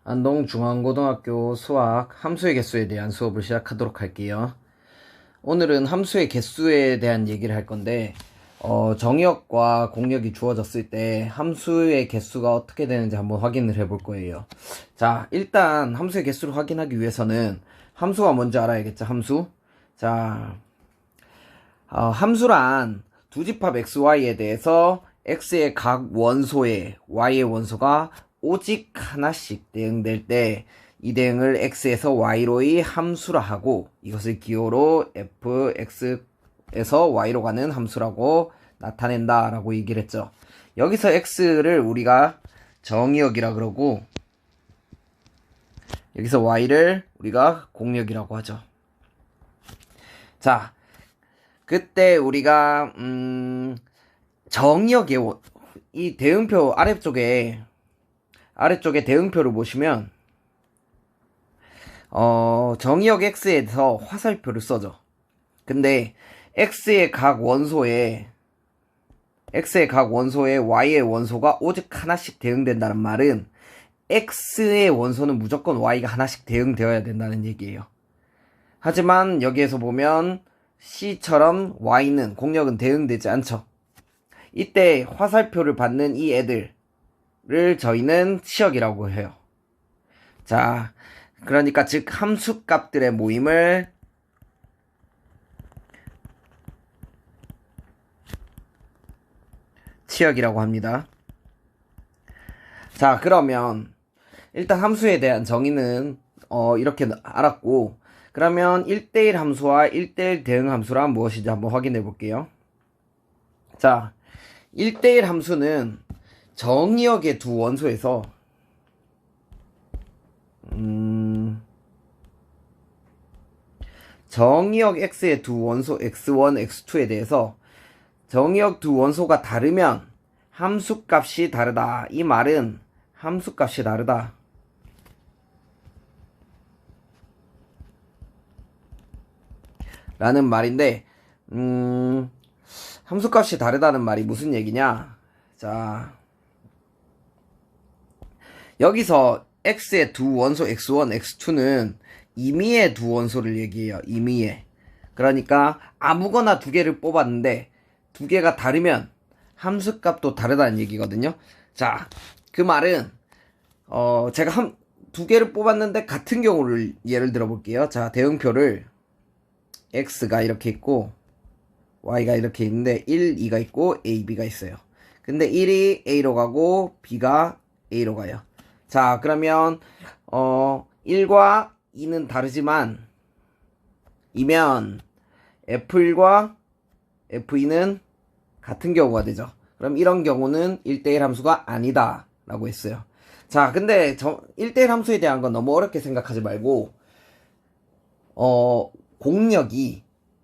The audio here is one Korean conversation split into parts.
안동중앙고등학교 수학 함수의 개수에 대한 수업을 시작하도록 할게요. 오늘은 함수의 개수에 대한 얘기를 할 건데 정의역과 공역이 주어졌을 때 함수의 개수가 어떻게 되는지 한번 확인을 해볼 거예요. 자, 일단 함수의 개수를 확인하기 위해서는 함수가 뭔지 알아야겠죠. 함수. 자, 함수란 두 집합 xy에 대해서 x의 각 원소에 y의 원소가 오직 하나씩 대응될 때 이 대응을 x에서 y로의 함수라 하고 이것을 기호로 fx에서 y로 가는 함수라고 나타낸다 라고 얘기를 했죠. 여기서 x를 우리가 정의역이라 그러고 여기서 y를 우리가 공역이라고 하죠. 자, 그때 우리가 정의역의 이 대응표 아래쪽에 대응표를 보시면 정의역 x에서 화살표를 써줘. 근데 x의 각 원소에 y의 원소가 오직 하나씩 대응된다는 말은 x의 원소는 무조건 y가 하나씩 대응되어야 된다는 얘기예요. 하지만 여기에서 보면 c처럼 y는 공역은 대응되지 않죠. 이때 화살표를 받는 이 애들을 저희는 치역이라고 해요. 자, 그러니까 즉 함수값들의 모임을 치역이라고 합니다. 자, 그러면 일단 함수에 대한 정의는 이렇게 알았고, 그러면 1대1 함수와 1대1 대응 함수란 무엇인지 한번 확인해 볼게요. 자, 1대1 함수는 정의역의 두 원소에서 정의역 x의 두 원소 x1, x2에 대해서 정의역 두 원소가 다르면 함수값이 다르다. 이 말은 함수값이 다르다. 라는 말인데 함수값이 다르다는 말이 무슨 얘기냐? 자, 여기서 x의 두 원소 x1, x2는 임의의 두 원소를 얘기해요. 임의의. 그러니까 아무거나 두 개를 뽑았는데 두 개가 다르면 함수값도 다르다는 얘기거든요. 자, 그 말은 제가 두 개를 뽑았는데 같은 경우를 예를 들어 볼게요. 자, 대응표를 x가 이렇게 있고 y가 이렇게 있는데 1, 2가 있고 a, b가 있어요. 근데 1이 a로 가고 b가 a로 가요. 자, 그러면 1과 2는 다르지만 이면 f1과 f2는 같은 경우가 되죠. 그럼 이런 경우는 1대1 함수가 아니다 라고 했어요. 자, 근데 1대1 함수에 대한 건 너무 어렵게 생각하지 말고 공역이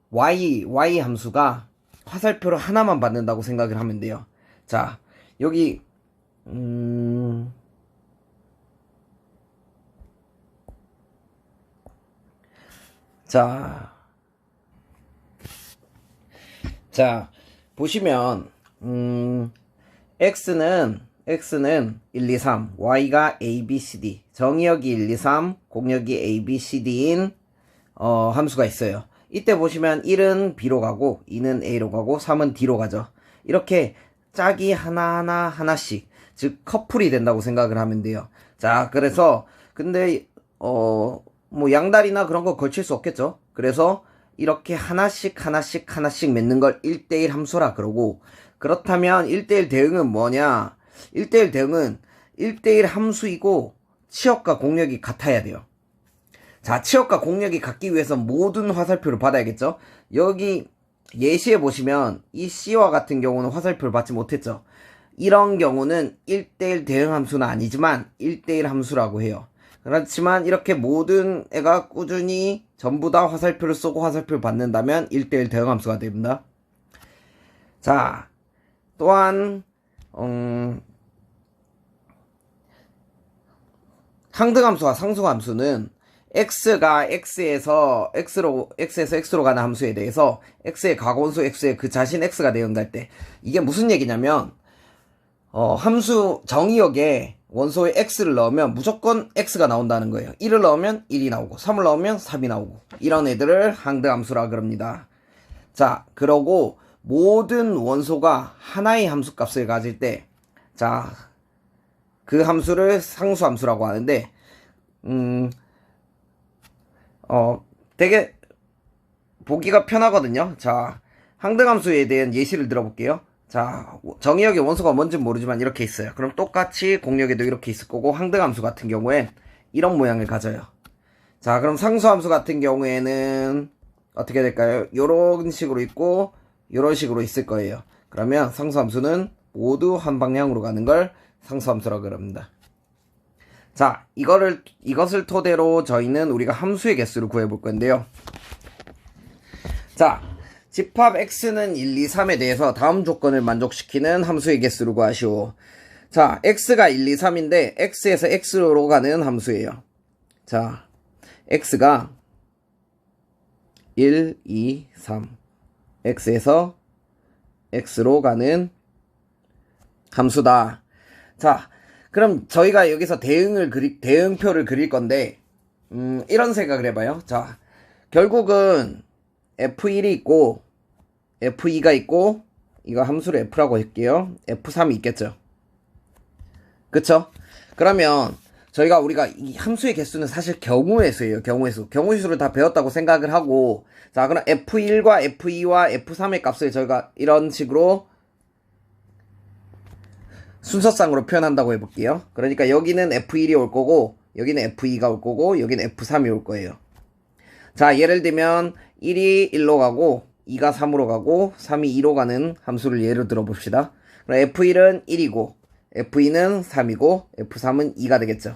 y 함수가 화살표를 하나만 받는다고 생각을 하면 돼요. 자, 여기 자, 보시면 x는 1, 2, 3, y가 a, b, c, d, 정의역이 1, 2, 3, 공역이 a, b, c, d인 함수가 있어요. 이때 보시면 1은 b로 가고 2는 a로 가고 3은 d로 가죠. 이렇게 짝이 하나씩 즉 커플이 된다고 생각을 하면 돼요. 자, 그래서 근데 뭐 양다리나 그런 거 걸칠 수 없겠죠. 그래서 이렇게 하나씩 맺는 걸 1대1 함수라 그러고, 그렇다면 1대1 대응은 뭐냐? 1대1 대응은 1대1 함수이고 치역과 공역이 같아야 돼요. 자, 치역과 공역이 같기 위해서 모든 화살표를 받아야겠죠. 여기 예시에 보시면 이 C와 같은 경우는 화살표를 받지 못했죠. 이런 경우는 1대1 대응 함수는 아니지만 1대1 함수라고 해요. 그렇지만 이렇게 모든 애가 꾸준히 전부 다 화살표를 쏘고 화살표를 받는다면 1대1 대응 함수가 됩니다. 자, 또한 상등함수와 상수함수는 x가 x에서 x로 가는 함수에 대해서 x의 가원수 x의 그 자신 x가 대응할 때 이게 무슨 얘기냐면 함수 정의역에 원소에 x를 넣으면 무조건 x가 나온다는 거예요. 1을 넣으면 1이 나오고 3을 넣으면 3이 나오고 이런 애들을 항등함수라 그럽니다. 자, 그러고 모든 원소가 하나의 함수값을 가질 때, 자, 그 함수를 상수함수라고 하는데, 되게 보기가 편하거든요. 자, 항등함수에 대한 예시를 들어볼게요. 자, 정의역의 원소가 뭔지 모르지만 이렇게 있어요. 그럼 똑같이 공역에도 이렇게 있을 거고, 항등함수 같은 경우엔 이런 모양을 가져요. 자, 그럼 상수함수 같은 경우에는 어떻게 될까요? 요런 식으로 있고 요런 식으로 있을 거예요. 그러면 상수함수는 모두 한 방향으로 가는 걸 상수함수라고 그럽니다. 자, 이것을 토대로 저희는 우리가 함수의 개수를 구해볼 건데요. 자, 집합 x는 1, 2, 3에 대해서 다음 조건을 만족시키는 함수의 개수를 구하시오. 자, x가 1, 2, 3인데 x에서 x로 가는 함수예요. 자, x가 1, 2, 3 x에서 x로 가는 함수다. 자, 그럼 저희가 여기서 대응표를 그릴 건데 이런 생각을 해봐요. 자, 결국은 f1이 있고 f2가 있고 이거 함수를 f라고 할게요. f3이 있겠죠. 그쵸? 그러면 우리가 이 함수의 개수는 사실 경우의 수를 다 배웠다고 생각을 하고, 자, 그럼 F1과 F2와 F3의 값을 저희가 이런 식으로 순서상으로 표현한다고 해볼게요. 그러니까 여기는 F1이 올 거고, 여기는 F2가 올 거고, 여기는 F3이 올 거예요. 자, 예를 들면 1이 1로 가고, 2가 3으로 가고, 3이 2로 가는 함수를 예로 들어봅시다. 그럼 F1은 1이고, F2는 3이고, F3은 2가 되겠죠.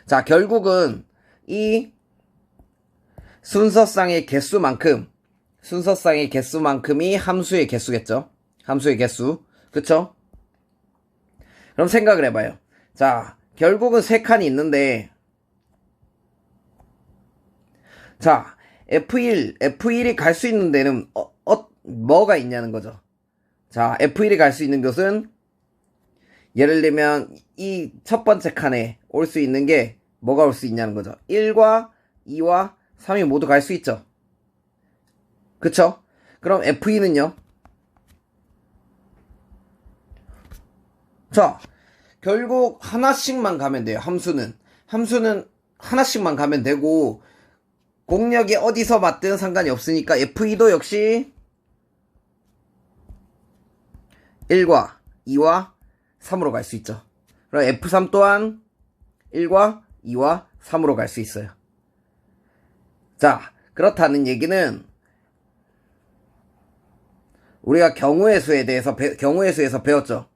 자, 결국은 이 순서상의 개수만큼이 함수의 개수겠죠. 함수의 개수. 그쵸? 그럼 생각을 해봐요. 자, 결국은 3칸이 있는데, 자, F1이 갈 수 있는 데는 뭐가 있냐는 거죠. 자, F1이 갈 수 있는 것은 예를 들면 이 첫 번째 칸에 올 수 있는 게 뭐가 올 수 있냐는 거죠. 1과 2와 3이 모두 갈 수 있죠. 그쵸? 그럼 F2는요? 자, 결국 하나씩만 가면 돼요. 함수는 하나씩만 가면 되고, 공역이 어디서 맞든 상관이 없으니까 F2도 역시 1과 2와 3으로 갈 수 있죠. 그럼 F3 또한 1과 2와 3으로 갈 수 있어요. 자, 그렇다는 얘기는 우리가 경우의 수에서 배웠죠.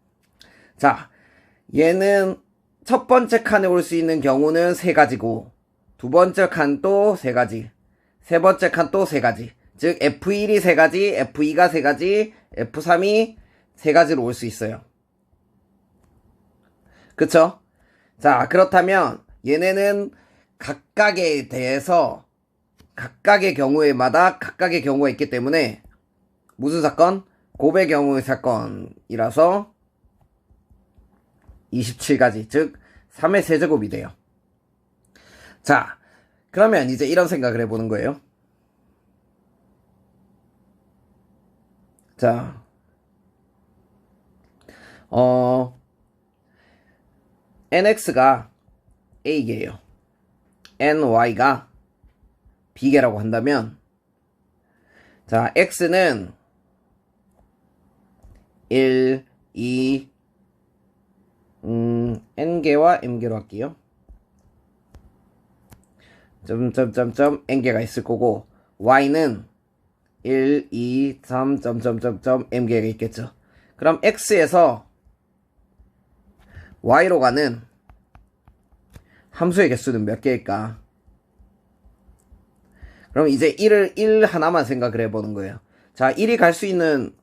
자, 얘는 첫 번째 칸에 올 수 있는 경우는 3가지고, 두 번째 칸도 3가지, 세 번째 칸도 3가지. 즉 F1이 3가지, F2가 3가지, F3이 3가지로 올 수 있어요. 그쵸? 자, 그렇다면 얘네는 각각에 대해서 각각의 경우에마다 각각의 경우가 있기 때문에 무슨 사건? 곱의 경우의 사건이라서 27가지, 즉 3의 세제곱이 돼요. 자, 그러면 이제 이런 생각을 해보는 거예요. 자, nx가 a개예요. ny가 b개라고 한다면, 자, x는 1, 2, n개와 m개로 할게요. n개가 있을 거고, y는 1, 2, 3, m개가 있겠죠. 그럼 x에서 y로 가는 함수의 개수는 몇 개일까? 그럼 이제 1 하나만 생각을 해보는 거예요. 자, 1이 갈 수 있는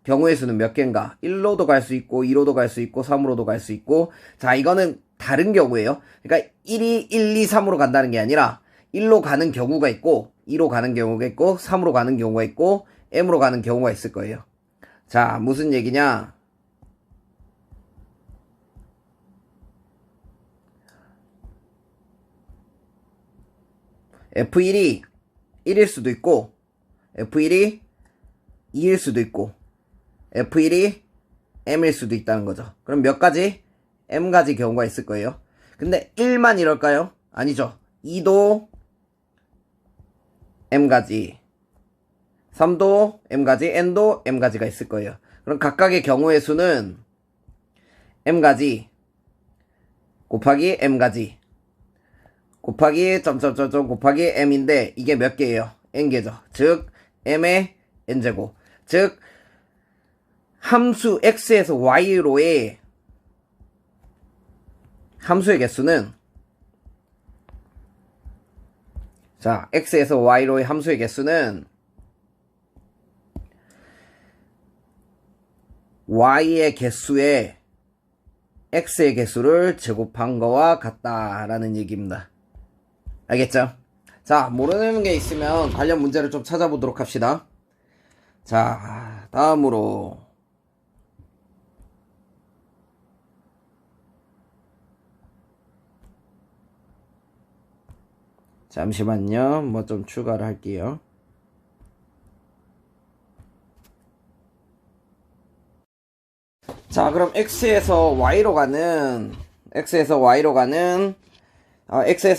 경우의 수는 몇 개인가? 1로도 갈 수 있고, 2로도 갈 수 있고, 3으로도 갈 수 있고. 자, 이거는 다른 경우예요. 그러니까 1이 1, 2, 3으로 간다는 게 아니라 1로 가는 경우가 있고, 2로 가는 경우가 있고, 3으로 가는 경우가 있고, m으로 가는 경우가 있을 거예요. 자, 무슨 얘기냐? F1이 1일 수도 있고 F1이 2일 수도 있고 F1이 M일 수도 있다는 거죠. 그럼 몇 가지? M가지 경우가 있을 거예요. 근데 1만 이럴까요? 아니죠. 2도 M가지, 3도 M가지, N도 M가지가 있을 거예요. 그럼 각각의 경우의 수는 M가지 곱하기 M가지 곱하기 점점점점 곱하기 M인데 이게 몇 개예요? N개죠. 즉 M의 N제곱. 즉 함수 X에서 Y로의 함수의 개수는 자 X에서 Y로의 함수의 개수는 Y의 개수에 X의 개수를 제곱한 거와 같다라는 얘기입니다. 알겠죠? 자, 모르는 게 있으면 관련 문제를 좀 찾아보도록 합시다. 자, 다음으로 잠시만요. 뭐 좀 추가를 할게요. 자, 그럼 X에서 Y로 가는 X에서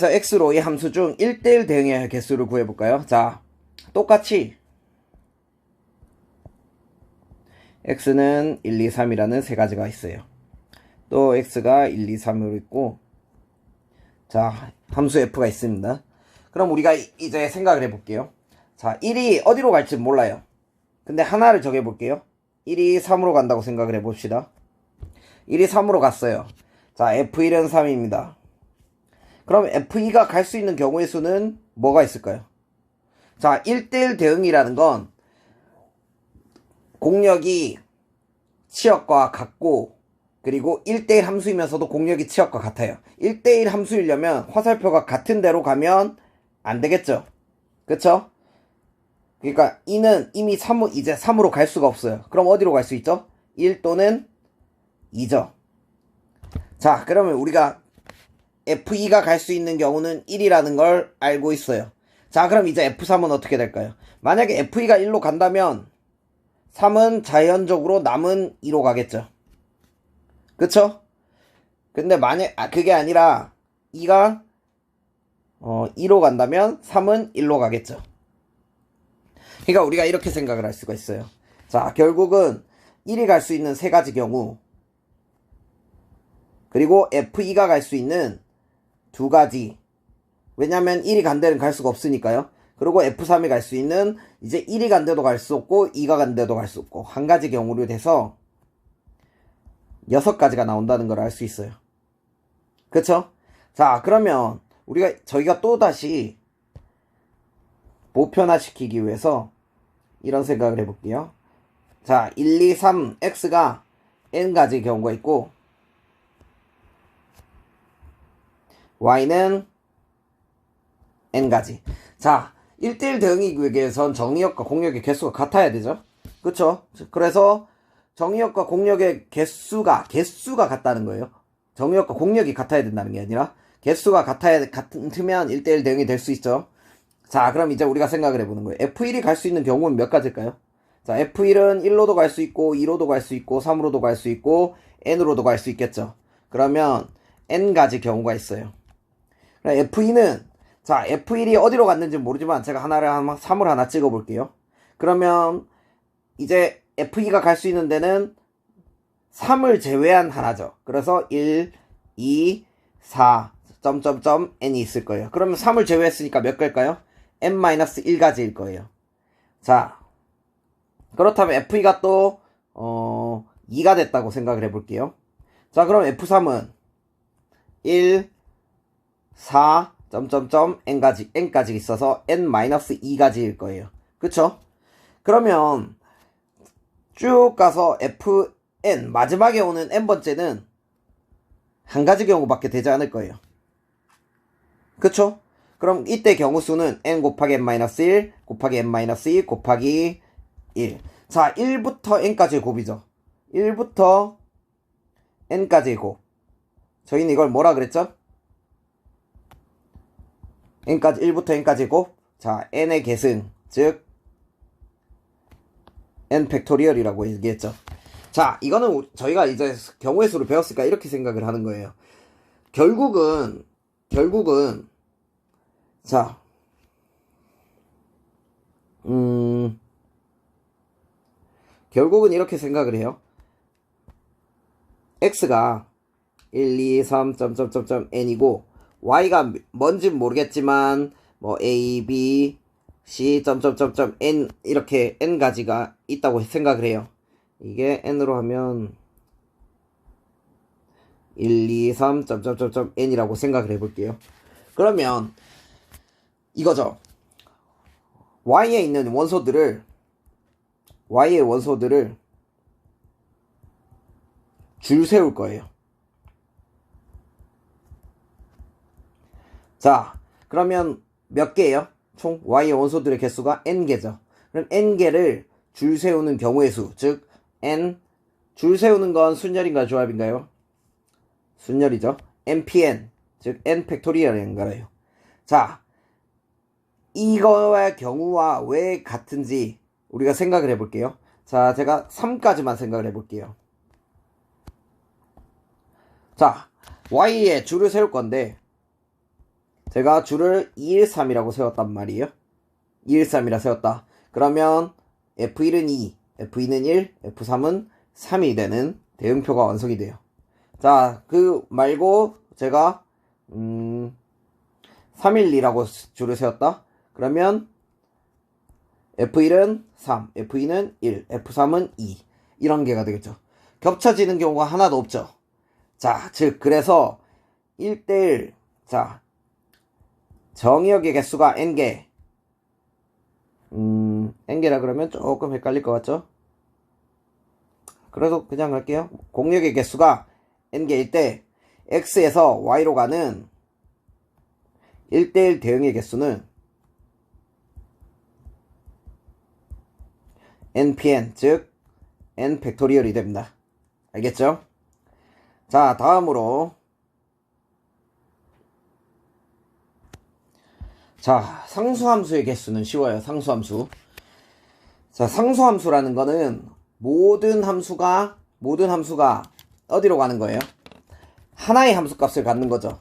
X로의 함수 중 1대1 대응의 개수를 구해볼까요? 자, 똑같이 X는 1, 2, 3이라는 세 가지가 있어요. 또 X가 1, 2, 3으로 있고 자, 함수 F가 있습니다. 그럼 우리가 이제 생각을 해볼게요. 자, 1이 어디로 갈지 몰라요. 근데 하나를 정해볼게요. 1이 3으로 간다고 생각을 해봅시다. 1이 3으로 갔어요. 자, F1은 3입니다. 그럼 F2가 갈 수 있는 경우의 수는 뭐가 있을까요? 자, 1대1 대응이라는 건 공력이 치역과 같고 그리고 1대1 함수이면서도 공력이 치역과 같아요. 1대1 함수이려면 화살표가 같은 데로 가면 안 되겠죠? 그쵸? 그러니까 2는 이미 이제 3으로 갈 수가 없어요. 그럼 어디로 갈 수 있죠? 1 또는 2죠. 자, 그러면 우리가 F2가 갈 수 있는 경우는 1이라는 걸 알고 있어요. 자, 그럼 이제 F3은 어떻게 될까요? 만약에 F2가 1로 간다면 3은 자연적으로 남은 2로 가겠죠. 그쵸? 근데 그게 아니라 2가 2로 간다면 3은 1로 가겠죠. 그러니까 우리가 이렇게 생각을 할 수가 있어요. 자, 결국은 1이 갈 수 있는 세 가지 경우 그리고 F2가 갈 수 있는 두 가지. 왜냐면 1이 간 데는 갈 수가 없으니까요. 그리고 F3이 갈 수 있는 이제 1이 간 데도 갈 수 없고 2가 간 데도 갈 수 없고 한 가지 경우로 돼서 6가지가 나온다는 걸 알 수 있어요. 그쵸? 자, 그러면 저희가 또 다시 보편화시키기 위해서 이런 생각을 해볼게요. 자, 1, 2, 3, X가 N가지 경우가 있고 Y는 N가지. 자, 1대1 대응이기 위해선 정의역과 공력의 개수가 같아야 되죠. 그쵸? 그래서 정의역과 공력의 개수가 같다는 거예요. 정의역과 공력이 같아야 된다는 게 아니라 개수가 같으면 1대1 대응이 될 수 있죠. 자, 그럼 이제 우리가 생각을 해보는 거예요. F1이 갈 수 있는 경우는 몇 가지일까요? 자, F1은 1로도 갈 수 있고 2로도 갈 수 있고 3으로도 갈 수 있고 N으로도 갈 수 있겠죠. 그러면 N가지 경우가 있어요. F2는 자, F1이 어디로 갔는지 모르지만 제가 3을 하나 찍어볼게요. 그러면 이제 F2가 갈 수 있는 데는 3을 제외한 하나죠. 그래서 1, 2, 4, 점점점 n이 있을 거예요. 그러면 3을 제외했으니까 몇 개일까요? n-1가지일 거예요. 자, 그렇다면 F2가 또 2가 됐다고 생각을 해볼게요. 자, 그럼 F3은 1, 4, 점점점 n까지 있어서 n-2가지일 거예요. 그쵸? 그러면 쭉 가서 fn 마지막에 오는 n번째는 한 가지 경우밖에 되지 않을 거예요. 그쵸? 그럼 이때 경우수는 n 곱하기 n-1 곱하기 n-2 곱하기 1. 자, 1부터 n까지의 곱이죠. 1부터 n까지의 곱. 저희는 이걸 뭐라 그랬죠? n까지 1부터 n까지고 자 n의 계승 즉 n 팩토리얼이라고 얘기했죠. 자 이거는 저희가 이제 경우의 수를 배웠으니까 이렇게 생각을 하는 거예요. 결국은 자 결국은 이렇게 생각을 해요. x가 1, 2, 3, n이고 y가 뭔진 모르겠지만 뭐 a, b, c, n 이렇게 n 가지가 있다고 생각을 해요. 이게 n으로 하면 1, 2, 3, n이라고 생각을 해볼게요. 그러면 이거죠. y에 있는 원소들을 줄 세울 거예요. 자, 그러면 몇 개예요? 총 y의 원소들의 개수가 n개죠. 그럼 n개를 줄 세우는 경우의 수, 즉 n 줄 세우는 건 순열인가요, 조합인가요? 순열이죠. npn, 즉 n 팩토리얼인가요? 자, 이거의 경우와 왜 같은지 우리가 생각을 해볼게요. 자, 제가 3까지만 생각을 해볼게요. 자, y에 줄을 세울 건데 제가 줄을 2, 1, 3이라고 세웠단 말이에요. 2, 1, 3이라 세웠다. 그러면 F1은 2, F2는 1, F3은 3이 되는 대응표가 완성이 돼요. 자, 그 말고 제가 3, 1, 2라고 줄을 세웠다. 그러면 F1은 3, F2는 1, F3은 2 이런 개가 되겠죠. 겹쳐지는 경우가 하나도 없죠. 자, 즉 그래서 1대1 자 정의역의 개수가 n개 n개라 그러면 조금 헷갈릴 것 같죠? 그래도 그냥 할게요. 공역의 개수가 n개일 때 x에서 y로 가는 1대1 대응의 개수는 npn 즉 n 팩토리얼이 됩니다. 알겠죠? 자, 다음으로 자, 상수함수의 개수는 쉬워요. 상수함수. 자, 상수함수라는 거는 모든 함수가 어디로 가는 거예요? 하나의 함수값을 갖는 거죠.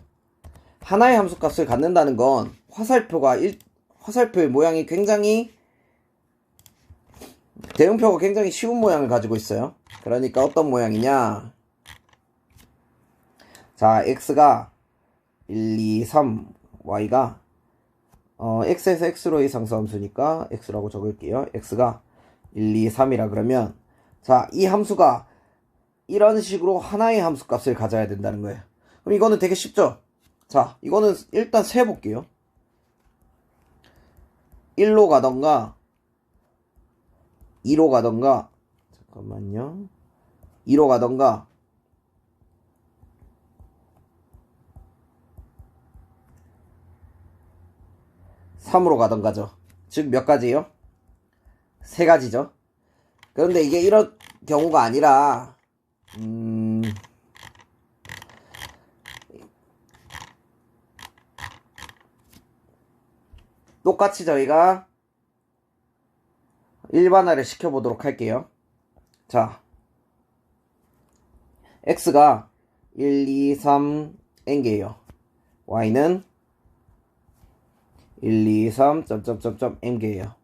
하나의 함수값을 갖는다는 건 화살표의 모양이 굉장히 대응표가 굉장히 쉬운 모양을 가지고 있어요. 그러니까 어떤 모양이냐? 자, x가 1, 2, 3, y가 x에서 x로의 상수함수니까 x라고 적을게요. x가 1, 2, 3이라 그러면 자, 이 함수가 이런 식으로 하나의 함수값을 가져야 된다는 거예요. 그럼 이거는 되게 쉽죠? 자, 이거는 일단 세볼게요. 1로 가던가 2로 가던가 잠깐만요. 2로 가던가 3으로 가던가죠. 즉 몇 가지예요? 3가지죠. 그런데 이게 이런 경우가 아니라 똑같이 저희가 일반화를 시켜보도록 할게요. 자, x가 1, 2, 3, n개예요. y는 1, 2, 3, n개예요.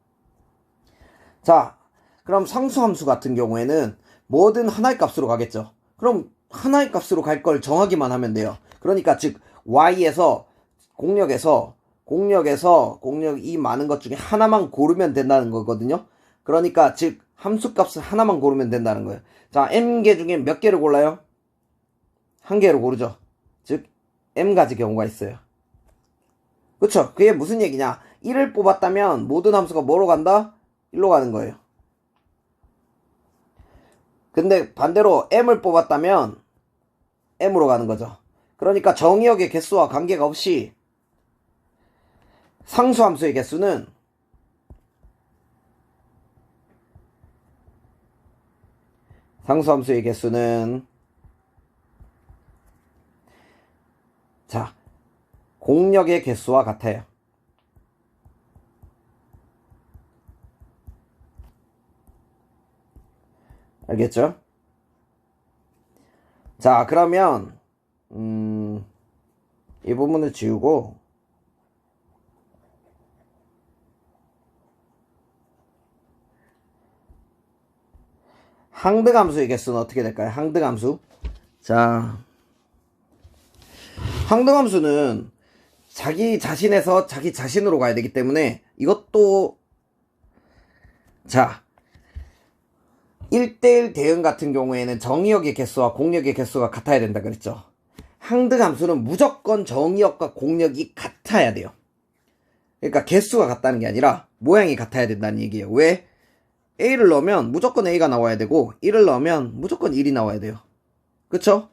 자, 그럼 상수함수 같은 경우에는 뭐든 하나의 값으로 가겠죠. 그럼 하나의 값으로 갈 걸 정하기만 하면 돼요. 그러니까 즉 y에서 공력 이 많은 것 중에 하나만 고르면 된다는 거거든요. 그러니까 즉 함수값을 하나만 고르면 된다는 거예요. 자, m개 중에 몇 개를 골라요? 한 개를 고르죠. 즉 m가지 경우가 있어요. 그쵸? 그게 무슨 얘기냐? 1을 뽑았다면 모든 함수가 뭐로 간다? 1로 가는 거예요. 근데 반대로 m을 뽑았다면 m으로 가는 거죠. 그러니까 정의역의 개수와 관계가 없이 상수함수의 개수는 자, 공역의 개수와 같아요. 알겠죠? 자, 그러면 이 부분을 지우고 항등함수의 개수는 어떻게 될까요? 항등함수. 자, 항등함수는 자기 자신에서 자기 자신으로 가야 되기 때문에 이것도 자 1대1 대응 같은 경우에는 정의역의 개수와 공역의 개수가 같아야 된다 그랬죠. 항등함수는 무조건 정의역과 공역이 같아야 돼요. 그러니까 개수가 같다는 게 아니라 모양이 같아야 된다는 얘기예요. 왜? A를 넣으면 무조건 A가 나와야 되고 1을 넣으면 무조건 1이 나와야 돼요. 그쵸?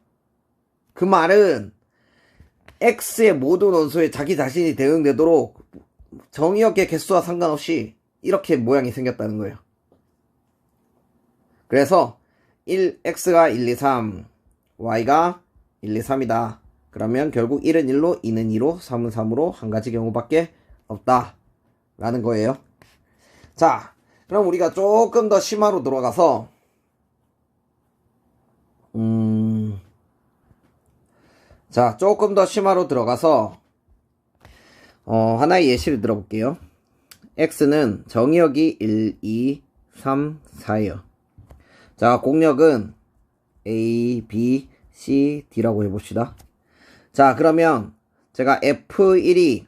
그 말은 X의 모든 원소에 자기 자신이 대응되도록 정의역의 개수와 상관없이 이렇게 모양이 생겼다는 거예요. 그래서 1X가 1, 2, 3, Y가 1, 2, 3이다. 그러면 결국 1은 1로, 2는 2로, 3은 3으로 한 가지 경우밖에 없다. 라는 거예요. 자, 그럼 우리가 조금 더 심화로 들어가서 자, 조금 더 심화로 들어가서 하나의 예시를 들어볼게요. X는 정의역이 1, 2, 3, 4예요. 자, 공역은 A, B, C, D라고 해봅시다. 자, 그러면 제가 F1이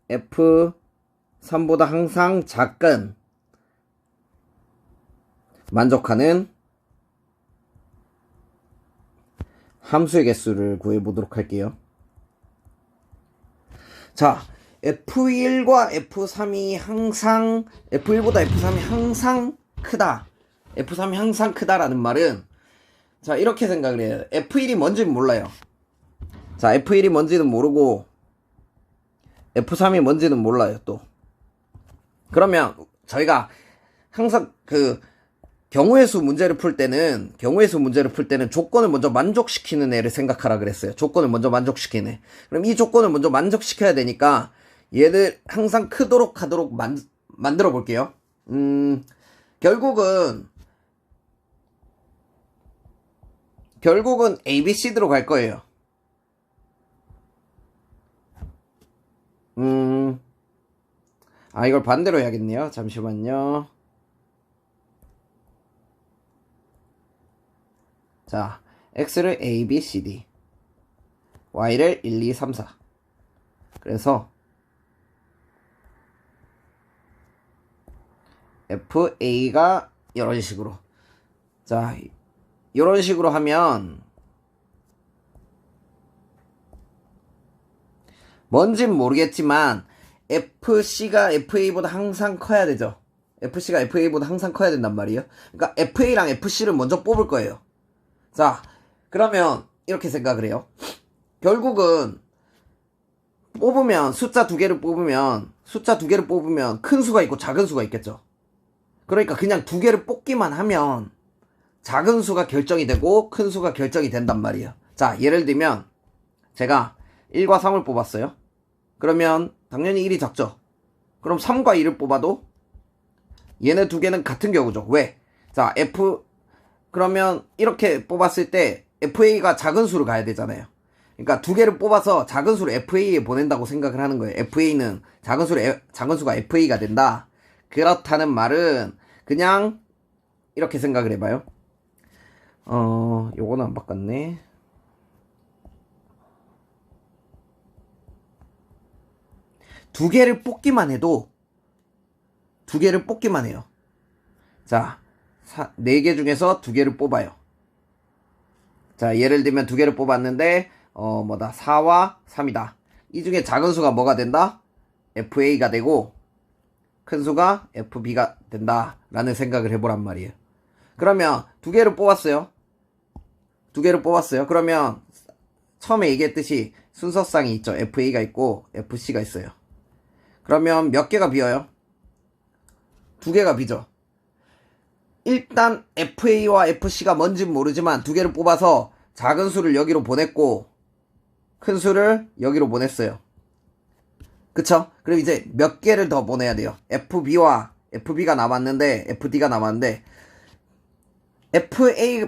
F3보다 항상 작은 만족하는 함수의 개수를 구해보도록 할게요. 자, F1과 F3이 항상 F1보다 F3이 항상 크다. F3이 항상 크다라는 말은 자, 이렇게 생각을 해요. F1이 뭔지는 몰라요. 자, F1이 뭔지는 모르고 F3이 뭔지는 몰라요, 또. 그러면 저희가 항상 경우의 수 문제를 풀 때는 조건을 먼저 만족시키는 애를 생각하라 그랬어요. 조건을 먼저 만족시키는 애. 그럼 이 조건을 먼저 만족시켜야 되니까 얘를 항상 크도록 하도록 만들어 볼게요. 결국은 ABCD로 갈 거예요. 이걸 반대로 해야겠네요. 잠시만요. 자, X를 A, B, C, D, Y를 1, 2, 3, 4. 그래서 FA가 이런 식으로. 자, 이런 식으로 하면 뭔진 모르겠지만 FC가 FA보다 항상 커야 되죠. FC가 FA보다 항상 커야 된단 말이에요. 그러니까 FA랑 FC를 먼저 뽑을 거예요. 자, 그러면 이렇게 생각을 해요. 결국은 숫자 두 개를 뽑으면 큰 수가 있고 작은 수가 있겠죠. 그러니까 그냥 두 개를 뽑기만 하면 작은 수가 결정이 되고 큰 수가 결정이 된단 말이에요. 자, 예를 들면 제가 1과 3을 뽑았어요. 그러면 당연히 1이 작죠. 그럼 3과 2를 뽑아도 얘네 두 개는 같은 경우죠. 왜? 자, 그러면 이렇게 뽑았을 때 FA가 작은 수를 가야 되잖아요. 그러니까 두 개를 뽑아서 작은 수를 FA에 보낸다고 생각을 하는 거예요. FA는 작은 수가 FA가 된다. 그렇다는 말은 그냥 이렇게 생각을 해봐요. 요거는 안 바꿨네. 두 개를 뽑기만 해요. 자, 4개 중에서 2개를 뽑아요. 자, 예를 들면 2개를 뽑았는데 4와 3이다. 이 중에 작은 수가 뭐가 된다? FA가 되고 큰 수가 FB가 된다 라는 생각을 해보란 말이에요. 그러면 2개를 뽑았어요. 그러면 처음에 얘기했듯이 순서상이 있죠. FA가 있고 FC가 있어요. 그러면 몇 개가 비어요? 2개가 비죠. 일단 FA와 FC가 뭔진 모르지만 2개를 뽑아서 작은 수를 여기로 보냈고 큰 수를 여기로 보냈어요. 그쵸? 그럼 이제 몇 개를 더 보내야 돼요. FB가 남았는데 FD가 남았는데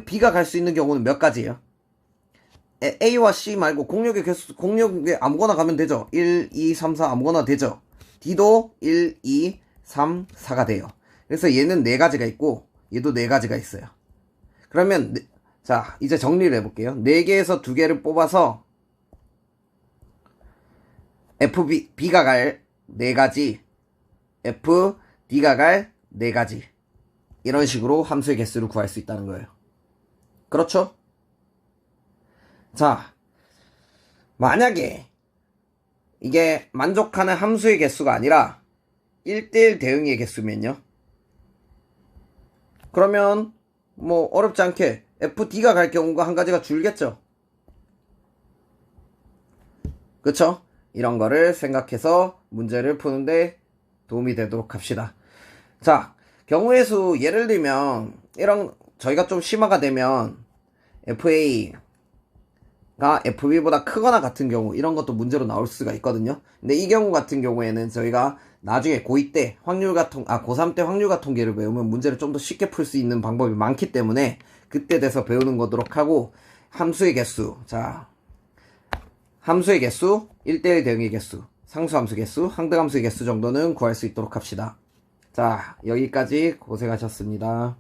B가 갈 수 있는 경우는 몇 가지예요? A와 C 말고 공역의 개수, 공역에 아무거나 가면 되죠. 1, 2, 3, 4 아무거나 되죠. D도 1, 2, 3, 4가 돼요. 그래서 얘는 4가지가 있고 얘도 4가지가 있어요. 그러면 자 이제 정리를 해볼게요. 4개에서 2개를 뽑아서 B가 갈 4가지, D가 갈 4가지 이런 식으로 함수의 개수를 구할 수 있다는 거예요. 그렇죠? 자, 만약에 이게 만족하는 함수의 개수가 아니라 1대1 대응의 개수면요. 그러면 뭐 어렵지 않게 FD가 갈 경우가 한 가지가 줄겠죠. 그쵸? 이런 거를 생각해서 문제를 푸는데 도움이 되도록 합시다. 자, 경우의 수 예를 들면 이런 저희가 좀 심화가 되면 FA가 FB보다 크거나 같은 경우 이런 것도 문제로 나올 수가 있거든요. 근데 이 경우 같은 경우에는 저희가 나중에 고2 때 고3 때 확률과 통계를 배우면 문제를 좀 더 쉽게 풀 수 있는 방법이 많기 때문에 그때 돼서 배우는 거도록 하고 함수의 개수. 자, 함수의 개수, 1대1 대응의 개수, 상수함수 개수, 항등함수의 개수 정도는 구할 수 있도록 합시다. 자, 여기까지 고생하셨습니다.